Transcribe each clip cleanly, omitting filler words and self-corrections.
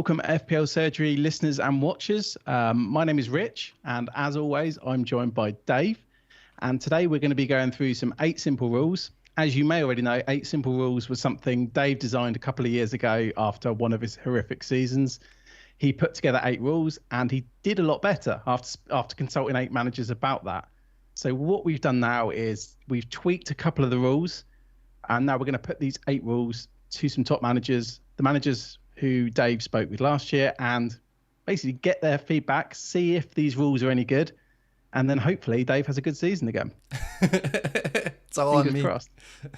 Welcome FPL Surgery listeners and watchers. My name is Rich, and as always, I'm joined by Dave. And today we're going to be going through some 8 simple rules. As you may already know, 8 simple rules was something Dave designed a couple of years ago after one of his horrific seasons. He put together 8 rules, and he did a lot better after consulting 8 managers about that. So what we've done now is we've tweaked a couple of the rules, and now we're going to put these 8 rules to some top managers, the managers who Dave spoke with last year, and basically get their feedback, see if these rules are any good, and then hopefully Dave has a good season again. It's all Fingers on me. Crossed.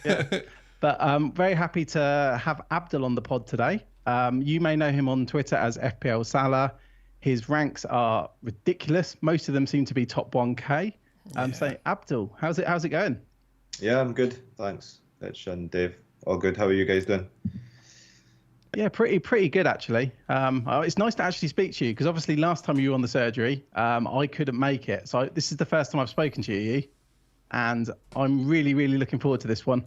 Yeah. But I'm very happy to have Abdul on the pod today. You may know him on Twitter as FPL Salah. His ranks are ridiculous. Most of them seem to be top 1K. So Abdul, how's it going? Yeah, I'm good. Thanks, Rich and Dave. All good. How are you guys doing? Yeah, pretty good actually. It's nice to actually speak to you because obviously last time you were on the surgery, I couldn't make it. So this is the first time I've spoken to you, and I'm really looking forward to this one.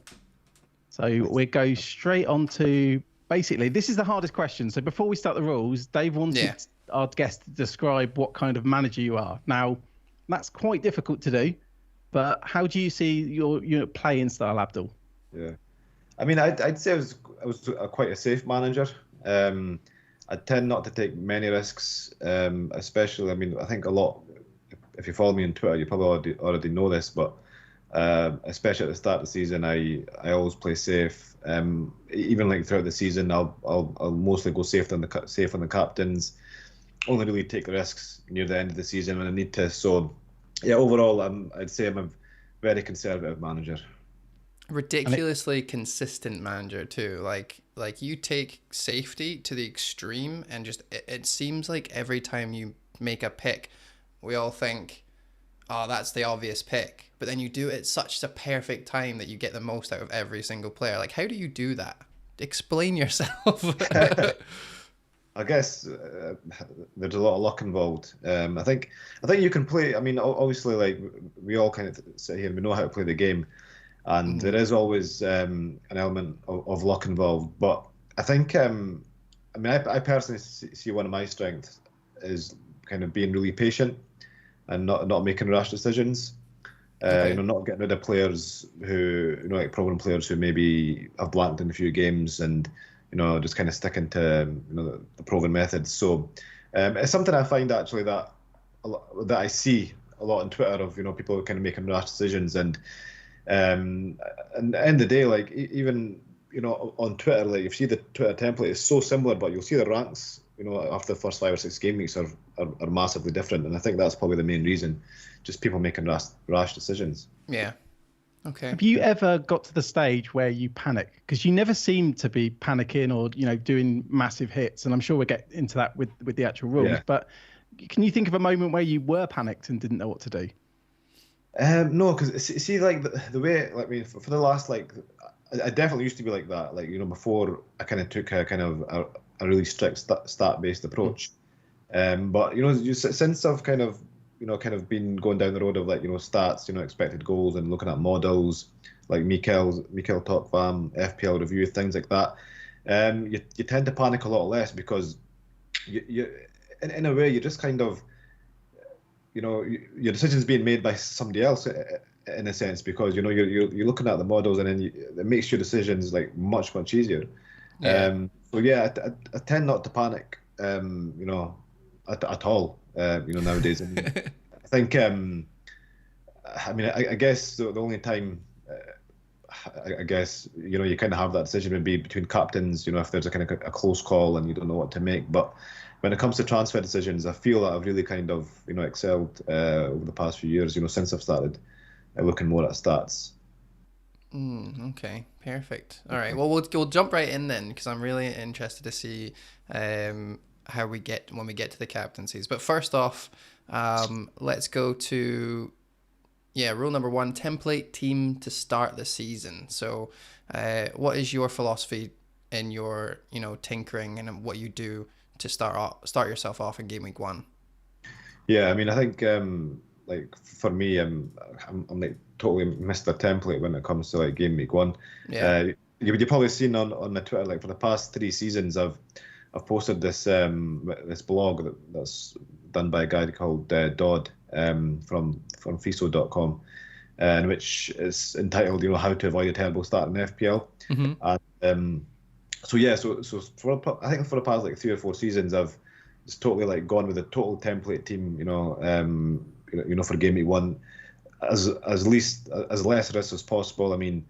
So we go straight on to basically this is the hardest question. So before we start the rules, Dave wanted our guest to describe what kind of manager you are. Now, that's quite difficult to do, but how do you see your playing style, Abdul? Yeah. I mean, I'd say I was quite a safe manager. I tend not to take many risks, especially. I mean, I think a lot. If you follow me on Twitter, you probably already know this, but especially at the start of the season, I always play safe. Even like throughout the season, I'll mostly go safe on the captains. Only really take risks near the end of the season when I need to. So, yeah, overall, I'd say I'm a very conservative manager. Ridiculously consistent manager too. Like you take safety to the extreme, and just it seems like every time you make a pick, we all think, oh, that's the obvious pick, but then you do it at such a perfect time that you get the most out of every single player. Like, how do you do that? Explain yourself. I guess there's a lot of luck involved. I think you can play. I mean, obviously, like we all kind of sit here and we know how to play the game. And there is always an element of luck involved. But I think, I personally see one of my strengths is kind of being really patient and not making rash decisions. Okay. Not getting rid of players who, like problem players who maybe have blanked in a few games and, just kind of sticking to, the proven methods. So it's something I find actually that I see a lot on Twitter of, people kind of making rash decisions and at the end of the day, like even on Twitter, like if you see the Twitter template is so similar, but you'll see the ranks after the first 5 or 6 game weeks are massively different, and I think that's probably the main reason, just people making rash decisions. Yeah. Okay. Have you ever got to the stage where you panic? Because you never seem to be panicking or doing massive hits, and I'm sure we'll get into that with the actual rules. Yeah. But can you think of a moment where you were panicked and didn't know what to do? No, because see, like the way, like, I mean, for the last, like, I definitely used to be like that. Like, before I kind of took a really strict stat-based approach. But since I've kind of been going down the road of like stats, expected goals and looking at models like Mikel Top Fam, FPL Review, things like that. You tend to panic a lot less because you in a way you're just kind of. Your decision's being made by somebody else in a sense because you're looking at the models and then it makes your decisions like much easier. Yeah. So yeah, I tend not to panic, at all. Nowadays. And I think I guess the only time I guess you kind of have that decision would be between captains. If there's a kind of a close call and you don't know what to make, but. When it comes to transfer decisions, I feel that I've really kind of, excelled over the past few years, since I've started looking more at stats. Okay, perfect. All right, well, we'll jump right in then because I'm really interested to see how we get when we get to the captaincies. But first off, let's go to rule number 1: template team to start the season. So, what is your philosophy in your tinkering and what you do to start yourself off in game week 1? Yeah, I mean, I think like for me, I'm like totally Mr. Template when it comes to like game week 1. Yeah. You've probably seen on the Twitter, like for the past 3 seasons, I've I've posted this blog that's done by a guy called Dodd from FISO.com, in which is entitled, how to avoid a terrible start in FPL. And so I think for the past like 3 or 4 seasons, I've just totally like gone with a total template team, for game week 1, as less risk as possible. I mean,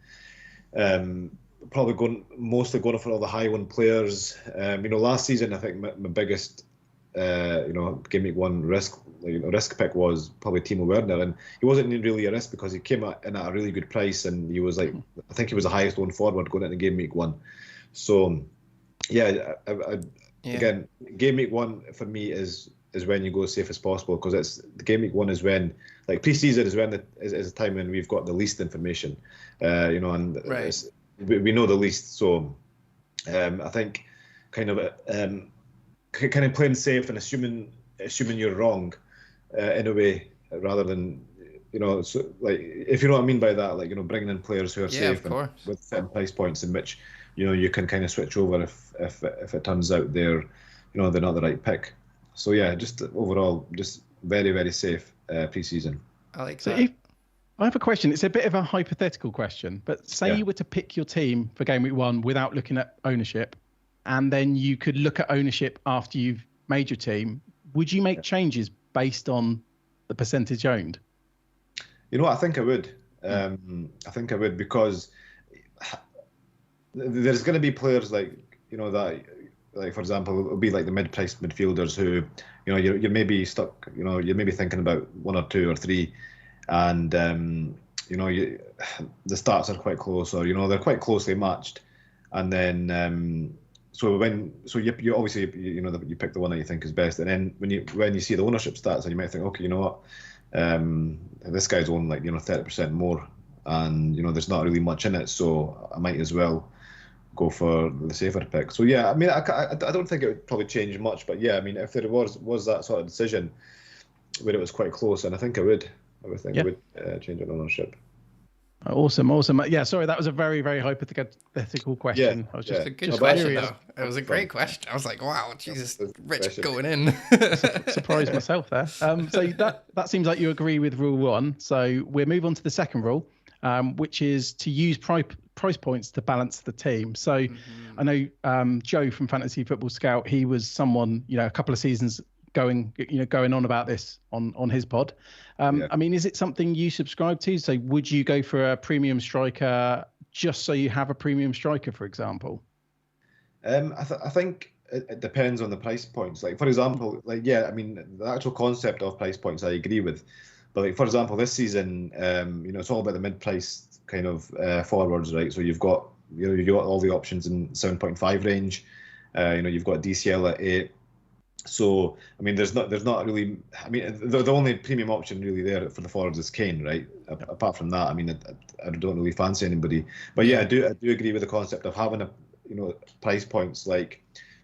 probably mostly going for all the high one players. Last season I think my biggest game week 1 risk pick was probably Timo Werner, and he wasn't really a risk because he came in at a really good price, and he was like, I think he was the highest owned forward going into game week 1. So again, game week 1 for me is when you go as safe as possible, because it's the game week 1 is when, like, pre-season is when is a time when we've got the least information, and right. We know the least. So I think kind of playing safe and assuming you're wrong in a way, rather than so, like, if you know what I mean by that, like, bringing in players who are safe and with certain price points in which you can kind of switch over if it turns out they're not the right pick. So yeah, just overall, just very, very safe pre-season. I like so that. I have a question. It's a bit of a hypothetical question, but say you were to pick your team for game week 1 without looking at ownership, and then you could look at ownership after you've made your team. Would you make changes based on the percentage owned? I think I would. I think I would, because there's going to be players like, that, like, for example, it'll be like the mid-priced midfielders who, you're maybe stuck, you're maybe thinking about 1 or 2 or 3, and the stats are quite close, or they're quite closely matched, and then so you obviously you pick the one that you think is best, and then when you see the ownership stats, and you might think, okay, this guy's owned like 30% more, and there's not really much in it, so I might as well go for the safer pick. So yeah, I mean, I don't think it would probably change much, but yeah, I mean, if there was that sort of decision where it was quite close, and I think I would change an ownership. Awesome. Yeah, sorry, that was a very, very hypothetical question. Yeah, I was just a good question, though. It was a great question. I was like, wow, Jesus, Rich going in. Surprised myself there. So that seems like you agree with rule 1. So we'll move on to the second rule, which is to use price points to balance the team. So I know Joe from Fantasy Football Scout, he was someone, a couple of seasons going on about this on his pod. I mean, is it something you subscribe to? So would you go for a premium striker just so you have a premium striker, for example? I think it depends on the price points. Like, for example, I mean, the actual concept of price points I agree with, but like, for example, this season, it's all about the mid-price kind of forwards, right? So you've got all the options in 7.5 range. You've got DCL at 8. So I mean, there's not really. I mean, the only premium option really there for the forwards is Kane, right? Apart from that, I mean, I don't really fancy anybody. But yeah, I do agree with the concept of having price points, like,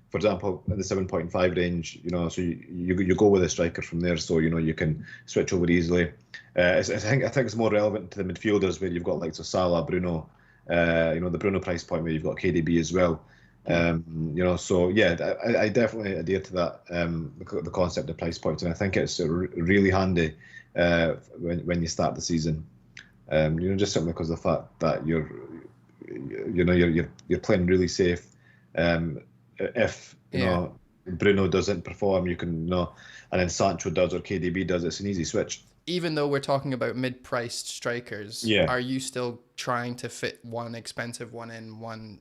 for example, in the 7.5 range. So you go with a striker from there, so you can switch over easily. I think it's more relevant to the midfielders, where you've got like Salah, Bruno, the Bruno price point, where you've got KDB as well. So yeah, I definitely adhere to that, the concept of price points, and I think it's really handy when you start the season. Just simply because of the fact that you're playing really safe. If Bruno doesn't perform, you can and then Sancho does or KDB does, it's an easy switch. Even though we're talking about mid-priced strikers, are you still trying to fit one expensive one in, one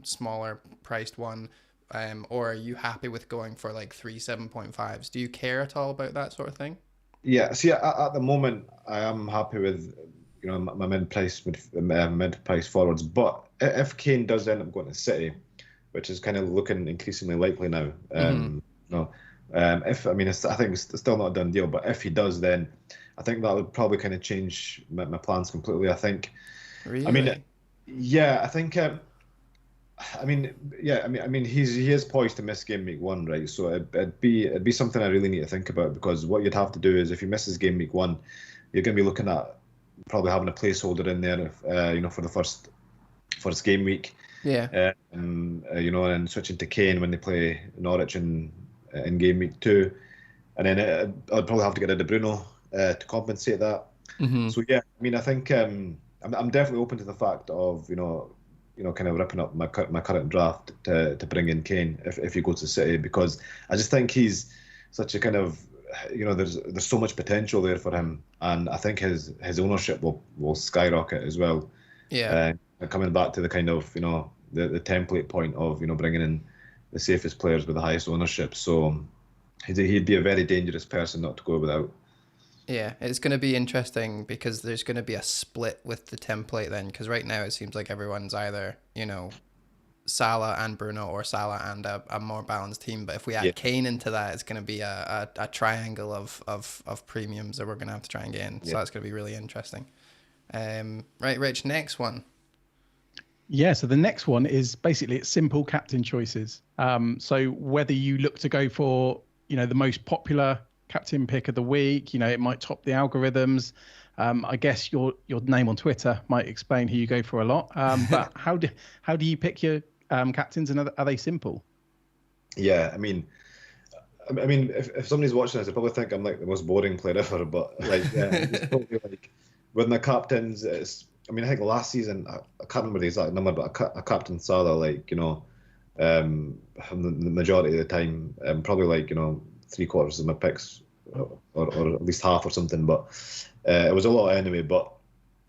smaller priced one, or are you happy with going for like 3 7.5s? Do you care at all about that sort of thing? Yeah, see, at the moment, I am happy with my mid-price forwards. But if Kane does end up going to City, which is kind of looking increasingly likely now, I think it's still not a done deal, but if he does, then I think that would probably kind of change my plans completely. I think. Really? I mean, yeah, I think. He is poised to miss game week 1, right? So it'd be something I really need to think about, because what you'd have to do is, if he misses game week 1, you're going to be looking at probably having a placeholder in there, for the first game week. Yeah. You know, and switching to Kane when they play Norwich in game week 2, and then I'd probably have to get rid of Bruno to compensate that. Hmm. So yeah, I mean, I think I'm definitely open to the fact of kind of ripping up my current draft to bring in Kane if he goes to City, because I just think he's such a kind of there's so much potential there for him, and I think his ownership will skyrocket as well. Yeah. Coming back to the kind of the template point of bringing in the safest players with the highest ownership, so he'd be a very dangerous person not to go without. Yeah, it's going to be interesting because there's going to be a split with the template then, because right now it seems like everyone's either, Salah and Bruno or Salah and a more balanced team. But if we add Kane into that, it's going to be a triangle of premiums that we're going to have to try and get in. So that's going to be really interesting. Right, Rich, next one. Yeah, so the next one is basically it's simple captain choices. So whether you look to go for, the most popular captain pick of the week, it might top the algorithms. I guess your name on Twitter might explain who you go for a lot. But how do you pick your captains, and are they simple? Yeah, I mean, if somebody's watching this, they probably think I'm like the most boring player ever. But it's probably like with my captains, I think last season I can't remember the exact number, but I captain Salah the majority of the time, probably 3/4 of my picks, or at least half or something. But it was a lot anyway. But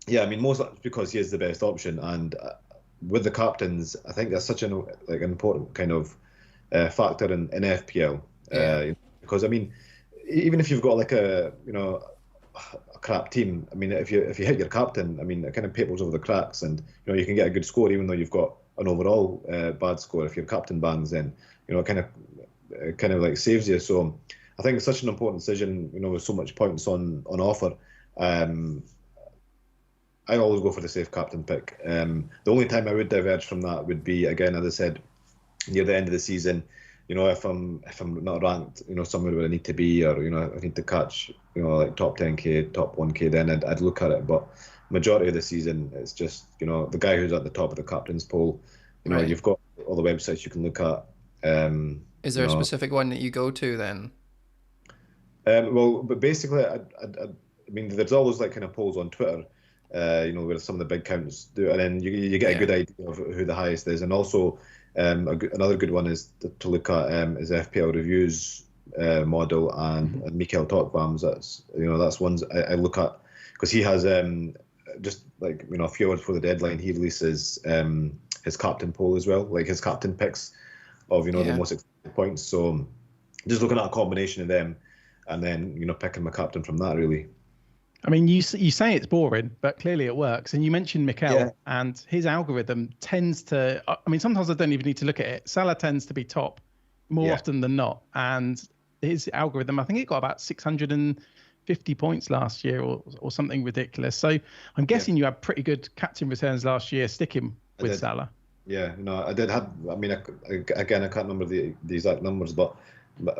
yeah, most because he is the best option, and with the captains, I think that's such an important kind of factor in FPL. Because even if you've got a crap team, if you hit your captain, it kind of papers over the cracks, and you can get a good score even though you've got an overall bad score. If your captain bangs, then it kind of saves you. So I think it's such an important decision. With so much points on offer. I always go for the safe captain pick. The only time I would diverge from that would be, again, as I said, near the end of the season. If I'm not ranked, somewhere where I need to be, or I need to catch, top 10k, top 1k, then I'd look at it. But majority of the season, it's just the guy who's at the top of the captain's poll. Right. You've got all the websites you can look at. Is there a specific one that you go to then? Well, but basically, there's always kind of polls on Twitter. Where some of the big accounts do, and then you get a good idea of who the highest is, and also another good one is to look at is FPL Reviews model and Mikael Tokvam's. That's ones I look at, because he has just a few hours before the deadline, he releases his captain poll as well, his captain picks of the most exciting points. So just looking at a combination of them, and then picking my captain from that, really. You say it's boring, but clearly it works. And you mentioned Mikel, and his algorithm tends to, sometimes I don't even need to look at it. Salah tends to be top more often than not. And his algorithm, I think it got about 650 points last year or something ridiculous. So I'm guessing you had pretty good captain returns last year sticking with Salah. Yeah, no, I did have, again, I can't remember the exact numbers, but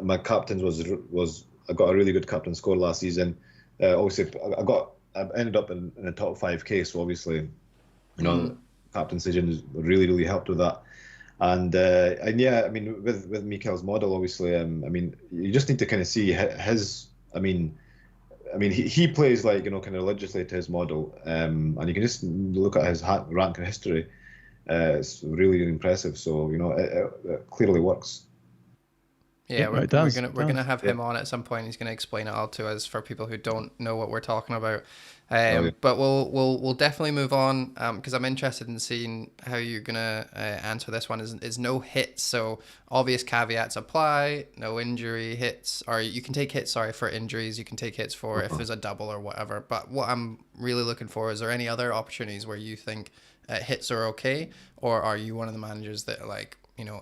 my captains was I got a really good captain score last season. Obviously, I ended up in the top 5k, so obviously, captain decision really, really helped with that. And yeah, with Mikel's model, obviously, you just need to kind of see his. He plays kind of religiously to his model, and you can just look at his ranking history. It's really impressive. So it clearly works. Yeah, we're gonna have him on at some point. He's gonna explain it all to us for people who don't know what we're talking about. But we'll definitely move on because I'm interested in seeing how you're gonna answer this one. Is no hits, so obvious caveats apply. No injury hits, or you can take hits. Sorry, for injuries, you can take hits for if there's a double or whatever. But what I'm really looking for is there any other opportunities where you think hits are okay, or are you one of the managers that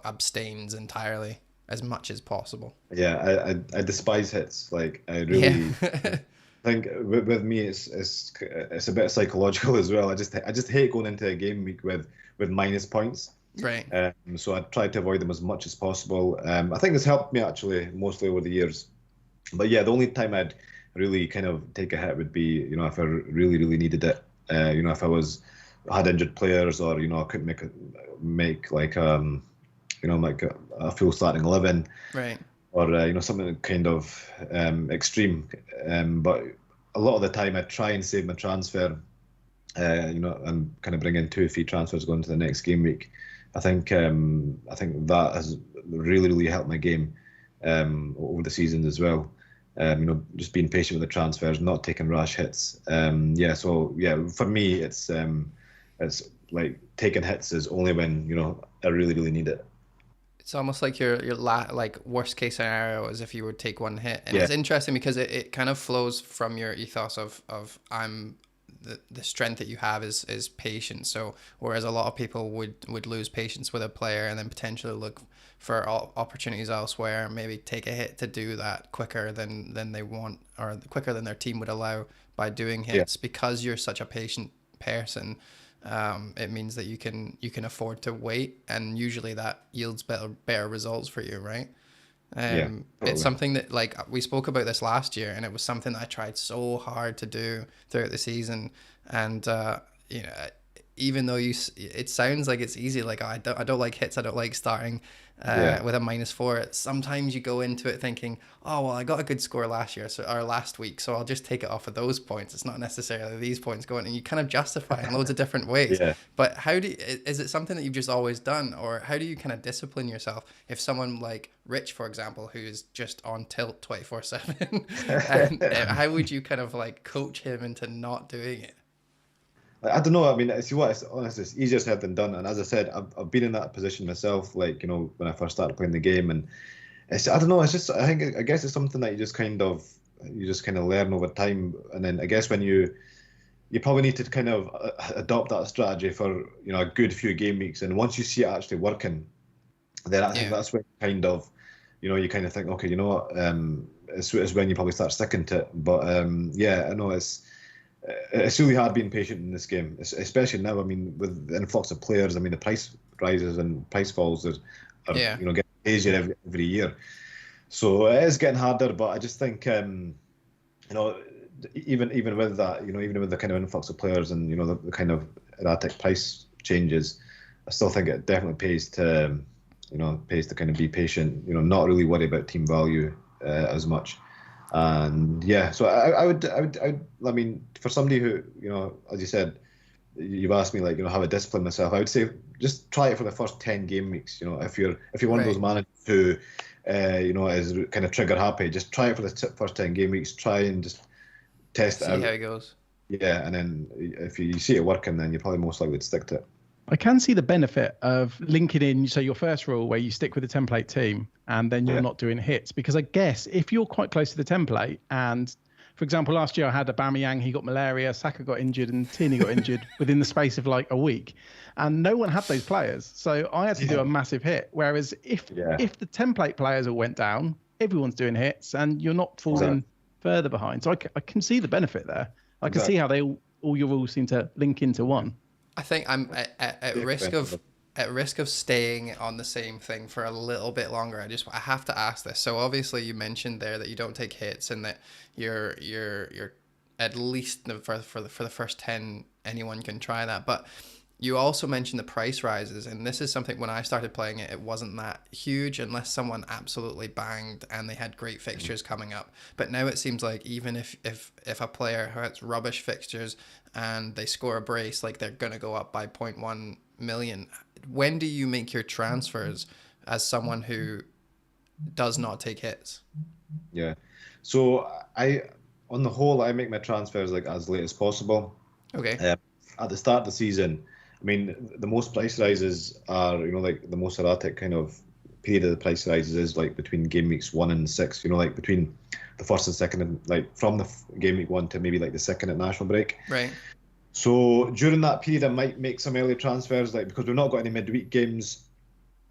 abstains entirely as much as possible? Yeah, I despise hits. I really think with me it's a bit psychological as well. I just hate going into a game week with minus points. Right. So I try to avoid them as much as possible. I think it's helped me actually mostly over the years. But yeah, the only time I'd really kind of take a hit would be if I really, really needed it. If I was had injured players, or I couldn't make like like a full starting 11, Right. or something kind of extreme. But a lot of the time, I try and save my transfer. And kind of bring in 2 free transfers going to the next game week. I think that has really helped my game over the seasons as well. Just being patient with the transfers, not taking rash hits. For me, it's like taking hits is only when I really need it. It's almost like your like worst case scenario is if you would take one hit, and Yeah. it's interesting because it kind of flows from your ethos of I'm the strength that you have is patience. So whereas a lot of people would lose patience with a player and then potentially look for opportunities elsewhere, maybe take a hit to do that quicker than they want, or quicker than their team would allow by doing hits. Because you're such a patient person, it means that you can afford to wait, and usually that yields better results for you, right? Totally. It's something that, like, we spoke about this last year, and it was something that I tried so hard to do throughout the season. And even though it sounds like it's easy, like, I don't like hits, I don't like starting with a -4. Sometimes you go into it thinking, oh well, I got a good score last year, or last week, so I'll just take it off of those points. It's not necessarily these points going, and you kind of justify in loads of different ways. Yeah. But is it something that you've just always done, or how do you kind of discipline yourself if someone like Rich, for example, who's just on tilt 24/7, and how would you kind of like coach him into not doing it? I don't know. I mean, see what? It's honestly, it's easier said than done. And as I said, I've been in that position myself. Like when I first started playing the game, and I don't know. It's just I guess it's something that you just kind of learn over time. And then I guess when you probably need to kind of adopt that strategy for a good few game weeks. And once you see it actually working, then I think that's when you kind of think, okay, you know what? It's when you probably start sticking to it. But I know it's really hard being patient in this game, especially now. I mean, with the influx of players, I mean, the price rises and price falls are getting easier every year. So it is getting harder, but I just think even with that, even with the kind of influx of players and the kind of erratic price changes, I still think it definitely pays to kind of be patient. Not really worry about team value as much. And so I mean, for somebody who, as you said, you've asked me, like, how I discipline myself, I would say just try it for the first 10 game weeks. If you're one of those managers who, is kind of trigger happy, just try it for the first 10 game weeks. Try and just test it out. See how it goes. Yeah, and then if you see it working, then you're probably most likely to stick to it. I can see the benefit of linking in, so your first rule where you stick with the template team and then you're not doing hits. Because I guess if you're quite close to the template, and for example, last year I had Aubameyang, he got malaria, Saka got injured, and Tierney got injured within the space of like a week. And no one had those players. So I had to do a massive hit. Whereas if the template players all went down, everyone's doing hits and you're not falling further behind. So I can see the benefit there. I can see how all your rules seem to link into one. I think I'm at risk of staying on the same thing for a little bit longer. I have to ask this. So obviously you mentioned there that you don't take hits and that you're at least for the first 10 anyone can try that. But you also mentioned the price rises, and this is something when I started playing it wasn't that huge unless someone absolutely banged and they had great fixtures coming up. But now it seems like even if a player has rubbish fixtures and they score a brace, like they're going to go up by 0.1 million. When do you make your transfers as someone who does not take hits? Yeah. So on the whole, I make my transfers like as late as possible. Okay. At the start of the season, I mean, the most price rises are, like the most erratic kind of period of the price rises is like between game weeks 1 and 6, like between the first and second, and like from the game week 1 to maybe like the second at national break. Right. So during that period, I might make some early transfers, like because we've not got any midweek games,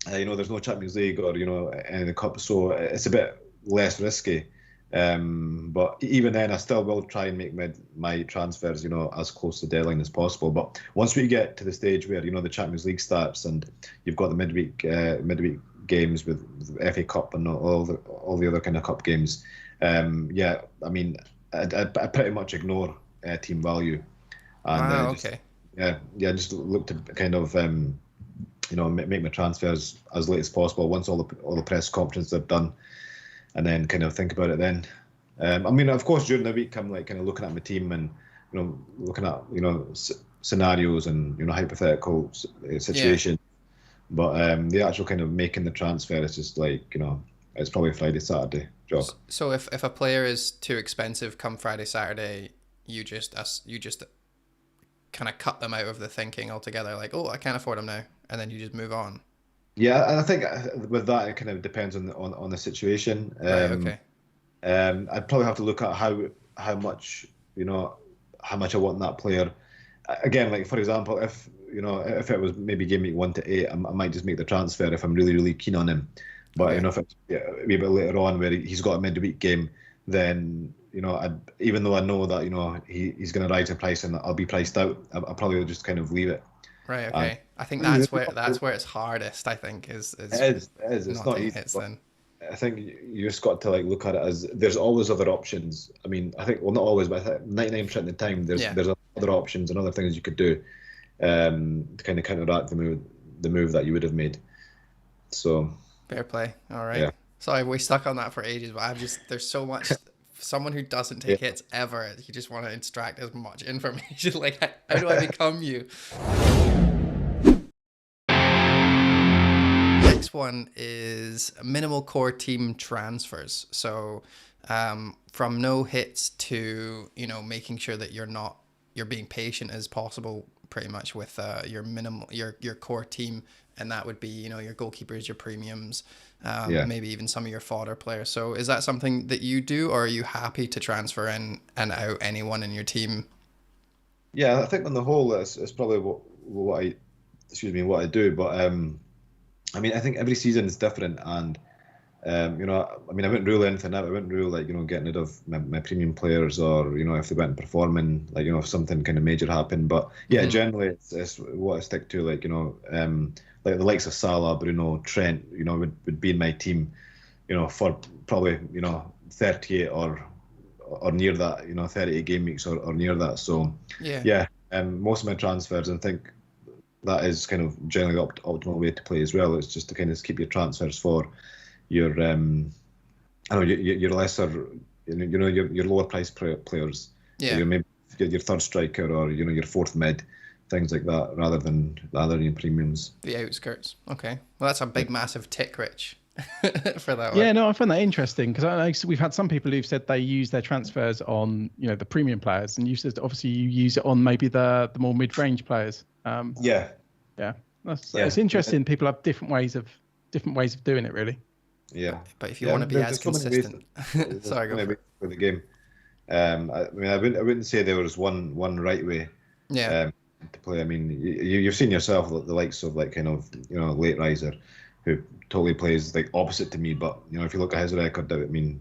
there's no Champions League or, any of the cup, so it's a bit less risky. But even then, I still will try and make my transfers, as close to the deadline as possible. But once we get to the stage where, the Champions League starts and you've got the midweek games with the FA Cup and all the other kind of cup games, I mean, I pretty much ignore team value. And okay. Just look to kind of make my transfers as late as possible once all the press conferences are done, and then kind of think about it then. Of course, during the week I'm like kind of looking at my team and looking at scenarios and hypothetical situations. But the actual kind of making the transfer is just like it's probably a Friday, Saturday job. So if a player is too expensive come Friday, Saturday, you just kind of cut them out of the thinking altogether. Like, oh, I can't afford them now, and then you just move on. Yeah, and I think with that it kind of depends on the situation. Right, okay. I'd probably have to look at how much how much I want that player. Again, like for example, if it was maybe game week 1 to 8, I might just make the transfer if I'm really, really keen on him. But if it's maybe a bit later on where he's got a midweek game, then even though I know that he's going to rise in price and I'll be priced out, I'll probably just kind of leave it. Right. Okay. I think that's where it's hardest. I think is it is. It's not easy. I think you just got to like look at it as there's always other options. I mean, I think not always, but I think 99% of the time there's other options and other things you could do to kind of counteract the move that you would have made. So fair play. All right. Yeah. Sorry, we stuck on that for ages, but there's so much. Someone who doesn't take hits ever, you just want to extract as much information. Like, how do I become you? Next one is minimal core team transfers. So from no hits to making sure that you're being patient as possible, pretty much with your core team, and that would be your goalkeepers, your premiums, maybe even some of your fodder players. So is that something that you do, or are you happy to transfer in and out anyone in your team? Yeah, I think on the whole it's probably what I do, but I think every season is different, and I wouldn't rule anything out. I wouldn't rule like getting rid of my premium players, or if they weren't performing, like if something kind of major happened. But generally it's what I stick to, like like the likes of Salah, Bruno, Trent, would be in my team, for probably 38 or near that, 38 game weeks or near that. So most of my transfers, I think that is kind of generally the optimal way to play as well. It's just to kind of keep your transfers for your your lesser, your lower price players. Yeah. Maybe your third striker or your fourth mid, things like that, rather than the other premiums. The outskirts. Okay. Well, that's a big, massive tick, Rich, for that one. Yeah, no, I find that interesting because I know we've had some people who've said they use their transfers on the premium players, and you said obviously you use it on maybe the more mid-range players. It's interesting. People have different ways of doing it, really. Yeah, but if you want to be as consistent, sorry, go for the game. I wouldn't say there was one right way. Yeah. To play. I mean, you've seen yourself the likes of like kind of late riser, who totally plays like opposite to me. But if you look at his record, I mean,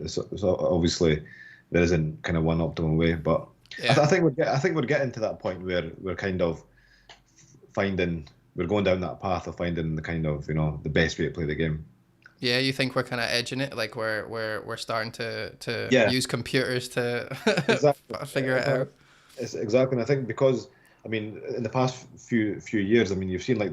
so obviously there isn't kind of one optimal way. But I think we're getting to that point where we're kind of we're going down that path of finding the kind of the best way to play the game. Yeah, you think we're kind of edging it, like we're starting to use computers to figure it out. It's exactly, and I think because in the past few years, you've seen like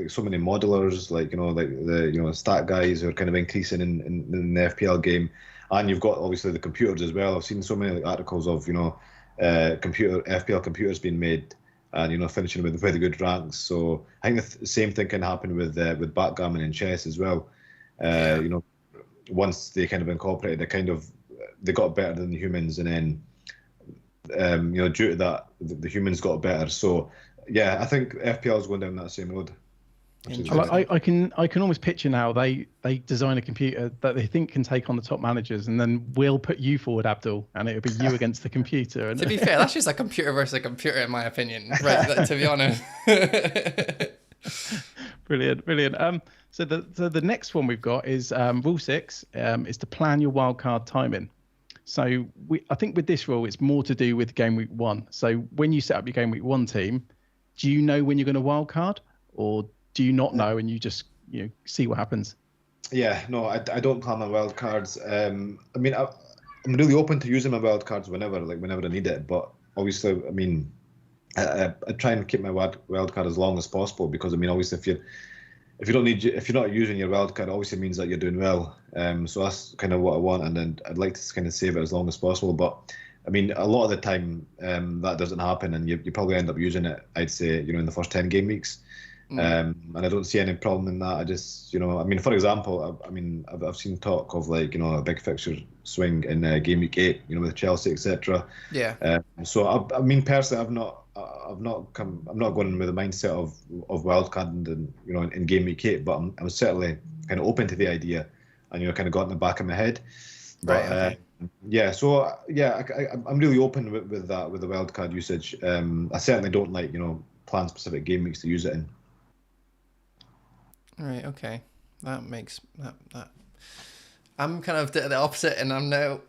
so many modelers, like the stat guys who are kind of increasing in the FPL game, and you've got obviously the computers as well. I've seen so many articles of FPL computers being made, and finishing with very good ranks. So I think the same thing can happen with backgammon and chess as well. Once they kind of incorporated, they got better than the humans, and then due to that, the humans got better. So I think FPL is going down that same road. I can almost picture now they design a computer that they think can take on the top managers, and then we'll put you forward, Abdul, and it'll be you against the computer. And to be fair, that's just a computer versus a computer, in my opinion. Right? To be honest. Brilliant. So the next one we've got is rule 6 is to plan your wildcard timing. So I think with this rule, it's more to do with game week 1. So when you set up your game week 1 team, do you know when you're going to wildcard, or do you not know and you just see what happens? Yeah, no, I don't plan my wildcards. I'm really open to using my wildcards whenever I need it. But obviously, I try and keep my wild card as long as possible, because I mean, obviously, if you're not using your wild card, obviously means that you're doing well. So that's kind of what I want, and then I'd like to kind of save it as long as possible. But I mean, a lot of the time that doesn't happen, and you probably end up using it, I'd say, in the first 10 game weeks. And I don't see any problem in that. I just, I mean, for example, I've seen talk of like, a big fixture swing in game week 8, with Chelsea, etc. Yeah. So I mean, personally, I'm not going in with the mindset of wildcarding and in game week 8, but I'm certainly kind of open to the idea, and kind of got in the back of my head. But Right. Okay. yeah, so yeah, I'm really open with that, with the wildcard usage. I certainly don't like plan specific game weeks to use it in. Right. Okay. That makes that. I'm kind of the opposite, and I'm now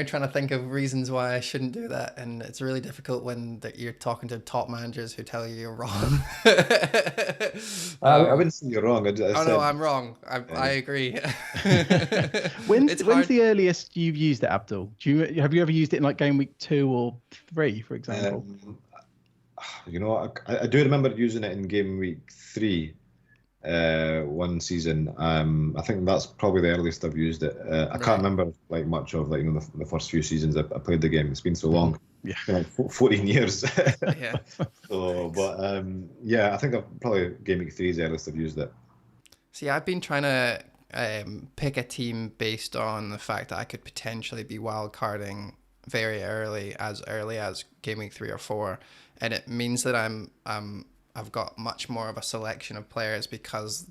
trying to think of reasons why I shouldn't do that, and it's really difficult when you're talking to top managers who tell you you're wrong. I wouldn't say you're wrong. I said, no, I'm wrong. I agree. When's It's hard. the earliest you've used it, Abdul? Have you ever used it in like game week 2 or 3, for example? I do remember using it in game week 3. One season. I think that's probably the earliest I've used it. I can't remember like much of like the first few seasons I played the game. It's been so long. Yeah, like 14 years. Yeah. So, but yeah, I think I've probably game week 3 is the earliest I've used it. See, I've been trying to pick a team based on the fact that I could potentially be wild carding very early as game week 3 or 4, and it means that I've got much more of a selection of players because,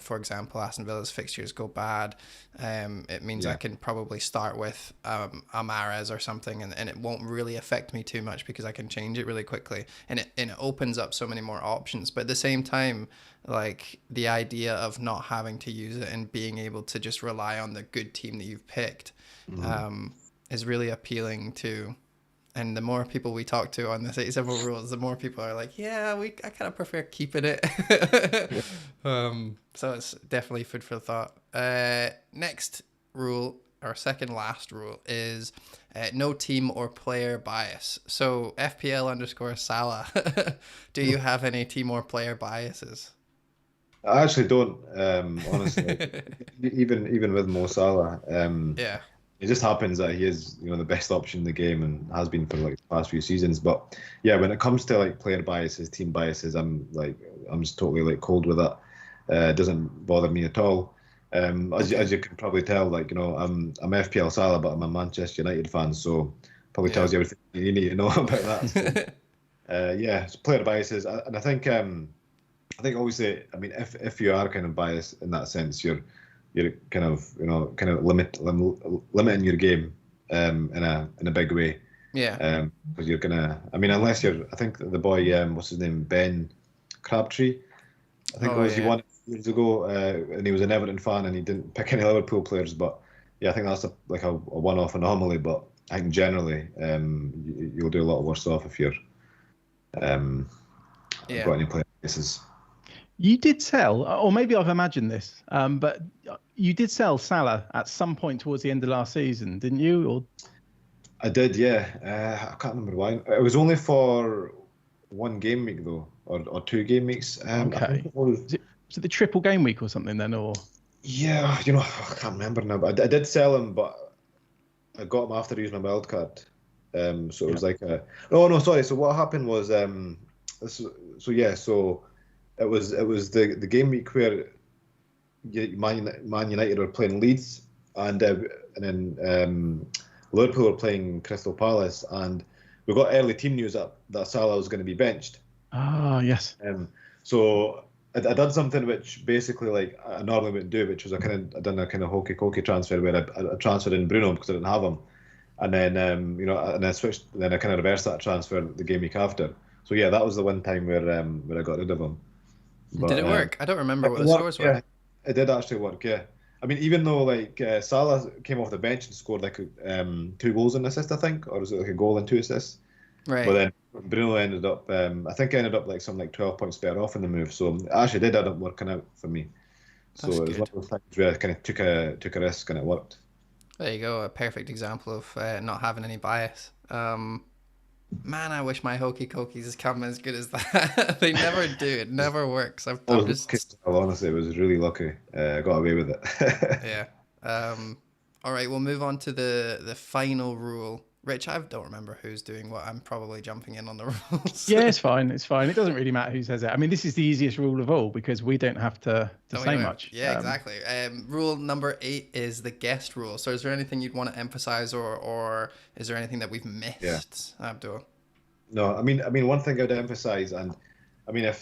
for example, Aston Villa's fixtures go bad. It means I can probably start with Amares or something, and it won't really affect me too much because I can change it really quickly. And it opens up so many more options. But at the same time, like the idea of not having to use it and being able to just rely on the good team that you've picked is really appealing to. And the more people we talk to on this 87 rules, the more people are like, yeah, I kind of prefer keeping it. So it's definitely food for thought. Next rule, or second last rule, is no team or player bias. So FPL_Salah, do you have any team or player biases? I actually don't, honestly. even with Mo Salah. Yeah. It just happens that he is, the best option in the game and has been for like the past few seasons. But yeah, when it comes to like player biases, team biases, I'm just totally like cold with that. It doesn't bother me at all. As you can probably tell, like I'm FPL Salah, but I'm a Manchester United fan, so probably tells you everything you need to know about that. So, yeah, it's player biases, and I think obviously, I mean, if you are kind of biased in that sense, you're kind of limiting your game in a big way. Yeah. Because you're gonna, I mean, unless I think the boy, what's his name, Ben Crabtree, I think he won it years ago, and he was an Everton fan and he didn't pick any Liverpool players. But yeah, I think that's a one-off anomaly. But I think generally, you'll do a lot worse off if you're got any player bases. You did sell, or maybe I've imagined this, but you did sell Salah at some point towards the end of last season, didn't you? Or I did, yeah. I can't remember why. It was only for one game week though, or 2 game weeks. Okay. Was it the triple game week or something then, or? Yeah, I can't remember now. But I did sell him, but I got him after using my wild card. So it was like no, sorry. So what happened was It was the game week where Man United were playing Leeds, and then Liverpool were playing Crystal Palace, and we got early team news that Salah was going to be benched. Ah, yes. So I did something which basically like I normally wouldn't do, which was I done a kind of hokey transfer where I transferred in Bruno because I didn't have him, and then and I switched. Then I kind of reversed that transfer the game week after. So yeah, that was the one time where I got rid of him. But, did it work? I don't remember what the scores were. Yeah, it did actually work. Yeah, I mean, even though like Salah came off the bench and scored like 2 goals and assist, I think, or was it like a goal and 2 assists? Right. But then Bruno ended up, I think, I ended up like 12 points better off in the move. So it actually did end up working out for me. So it was one of those things where I kind of took a risk and it worked. There you go, a perfect example of not having any bias. Man, I wish my hokey cokies come as good as that. They never do. It never works. I I'm was lucky, just well, honestly, it was really lucky. I got away with it. yeah. All right, we'll move on to the final rule. Rich, I don't remember who's doing what. I'm probably jumping in on the rules. Yeah, it's fine. It's fine. It doesn't really matter who says it. I mean, this is the easiest rule of all because we don't have to Oh, say much. yeah, exactly. Rule number 8 is the guest rule. So, is there anything you'd want to emphasize, or is there anything that we've missed, Abdul? No, I mean, one thing I'd emphasize, and I mean,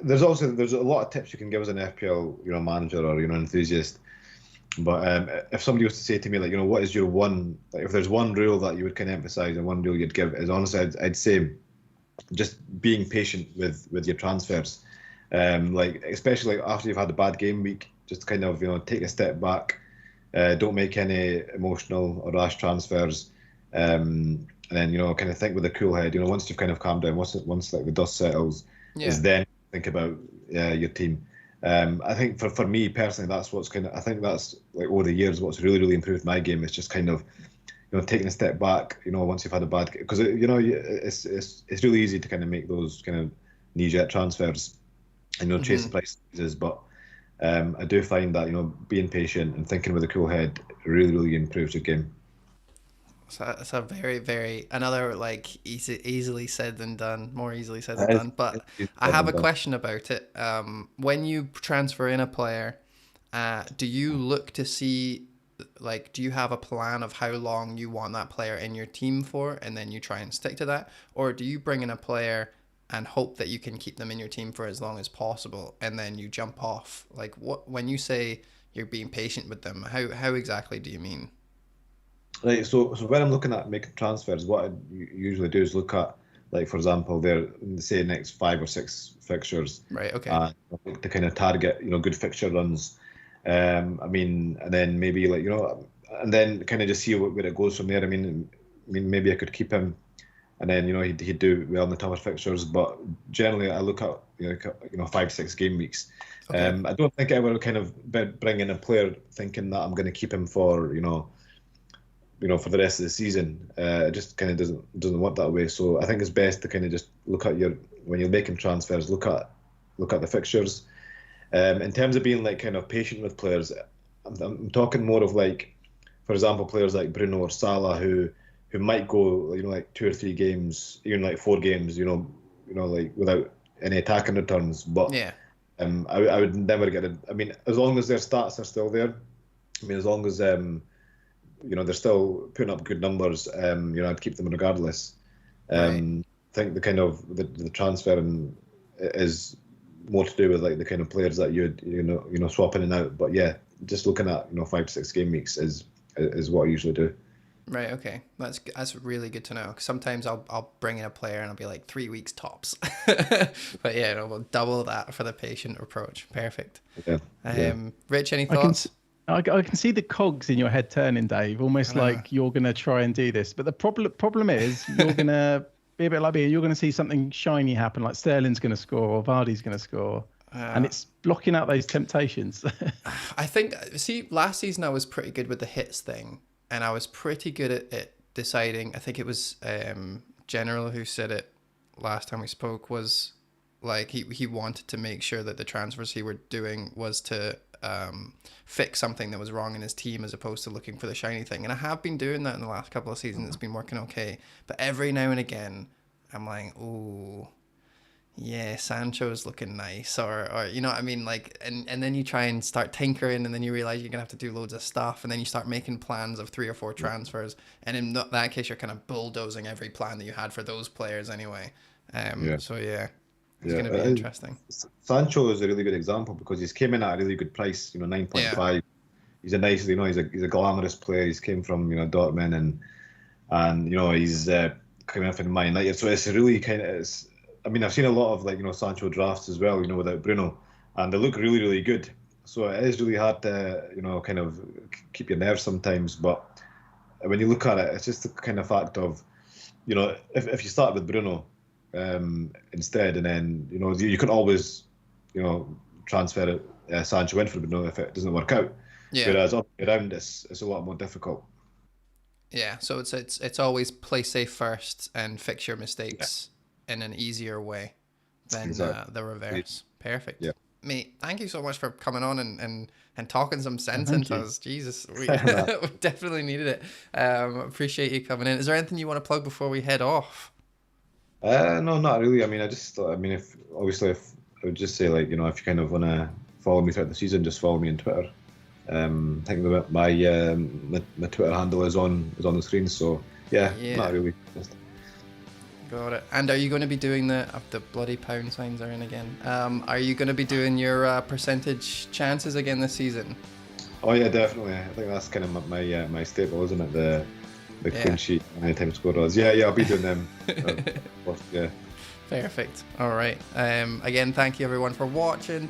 there's a lot of tips you can give as an FPL, manager or enthusiast. But if somebody was to say to me, like, what is your one, like, if there's one rule that you would kind of emphasize and one rule you'd give, is honestly, I'd say just being patient with your transfers. Like, especially like after you've had a bad game week, just kind of, take a step back. Don't make any emotional or rash transfers. And then, kind of think with a cool head. Once you've kind of calmed down, once like the dust settles, is then think about your team. I think for me personally, that's what's I think that's like over the years what's really improved my game. It's just kind of taking a step back. Once you've had a bad, because it's really easy to kind of make those kind of knee-jerk transfers, chase the prices. But I do find that being patient and thinking with a cool head really improves your game. So it's a very another like easily said than done, more easily said than done. But I have a question about it. When you transfer in a player, do you look to see, like, do you have a plan of how long you want that player in your team for, and then you try and stick to that, or do you bring in a player and hope that you can keep them in your team for as long as possible, and then you jump off? Like, what when you say you're being patient with them, how exactly do you mean? Right, so when I'm looking at making transfers, what I usually do is look at, like, for example, their say next 5 or 6 fixtures. Right. Okay. To kind of target, good fixture runs. I mean, and then maybe like and then kind of just see where it goes from there. I mean, maybe I could keep him, and then he'd do well in the tougher fixtures. But generally, I look at 5-6 game weeks. Okay. I don't think I will kind of bring in a player thinking that I'm going to keep him for for the rest of the season. It just kind of doesn't work that way. So I think it's best to kind of just look at when you're making transfers, look at the fixtures. In terms of being like kind of patient with players, I'm talking more of like, for example, players like Bruno or Salah who might go like 2 or 3 games, even like 4 games, like without any attacking returns. But yeah. I would never get it. I mean, as long as their stats are still there, I mean, as long as they're still putting up good numbers, I'd keep them regardless. I think the kind of the transfer is more to do with like the kind of players that you'd swap in and out. But yeah, just looking at 5-6 game weeks is what I usually do. Right. Okay. That's really good to know. 'Cause sometimes I'll bring in a player and I'll be like 3 weeks tops. But yeah, we'll double that for the patient approach. Perfect. Yeah. Rich, any thoughts? I can see the cogs in your head turning, Dave, almost like you're going to try and do this. But the problem is you're going to be a bit like me. You're going to see something shiny happen, like Sterling's going to score or Vardy's going to score. And it's blocking out those temptations. I think, last season I was pretty good with the hits thing. And I was pretty good at deciding. I think it was General who said it last time we spoke, was like he wanted to make sure that the transfers he were doing was to fix something that was wrong in his team as opposed to looking for the shiny thing. And I have been doing that in the last couple of seasons. It's been working okay. But every now and again, I'm like, ooh, yeah, Sancho's looking nice, or you know what I mean, like, and then you try and start tinkering, and then you realize you're gonna have to do loads of stuff, and then you start making plans of 3 or 4 transfers, and in that case you're kind of bulldozing every plan that you had for those players anyway. So yeah, it's gonna be interesting. Sancho is a really good example because he's came in at a really good price, 9.5. He's a nice, he's a glamorous player. He's came from Dortmund, and he's coming up in Man United, so it's really kind of I mean, I've seen a lot of Sancho drafts as well, without Bruno, and they look really good. So it is really hard to kind of keep your nerves sometimes. But when you look at it, it's just the kind of fact of if you start with Bruno instead, and then you can always transfer Sancho in for Bruno if it doesn't work out. Yeah. Whereas up and around, it's a lot more difficult. Yeah, so it's always play safe first and fix your mistakes in an easier way than the reverse. Perfect. Yeah. Mate, thank you so much for coming on and talking some sense into us. Jesus, we definitely needed it. Appreciate you coming in. Is there anything you want to plug before we head off? No, not really. I mean, if I would just say, like, you know, if you kind of want to follow me throughout the season, just follow me on Twitter. I think my Twitter handle is on the screen. So yeah. Not really. Got it. And are you going to be doing the bloody pound signs are in again? Are you going to be doing your percentage chances again this season? Oh yeah, definitely. I think that's kind of my staple, isn't it? The clean sheet and the time score odds. Yeah, I'll be doing them. Yeah. Perfect. All right. Again, thank you everyone for watching.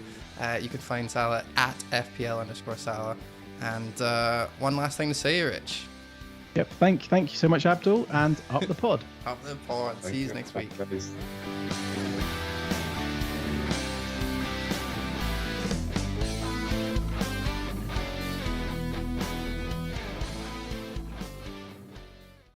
You can find Salah at FPL_Salah. And one last thing to say, Rich. Yep. Thank you so much, Abdul, and up the pod. Up the pod. See you next week. Thanks.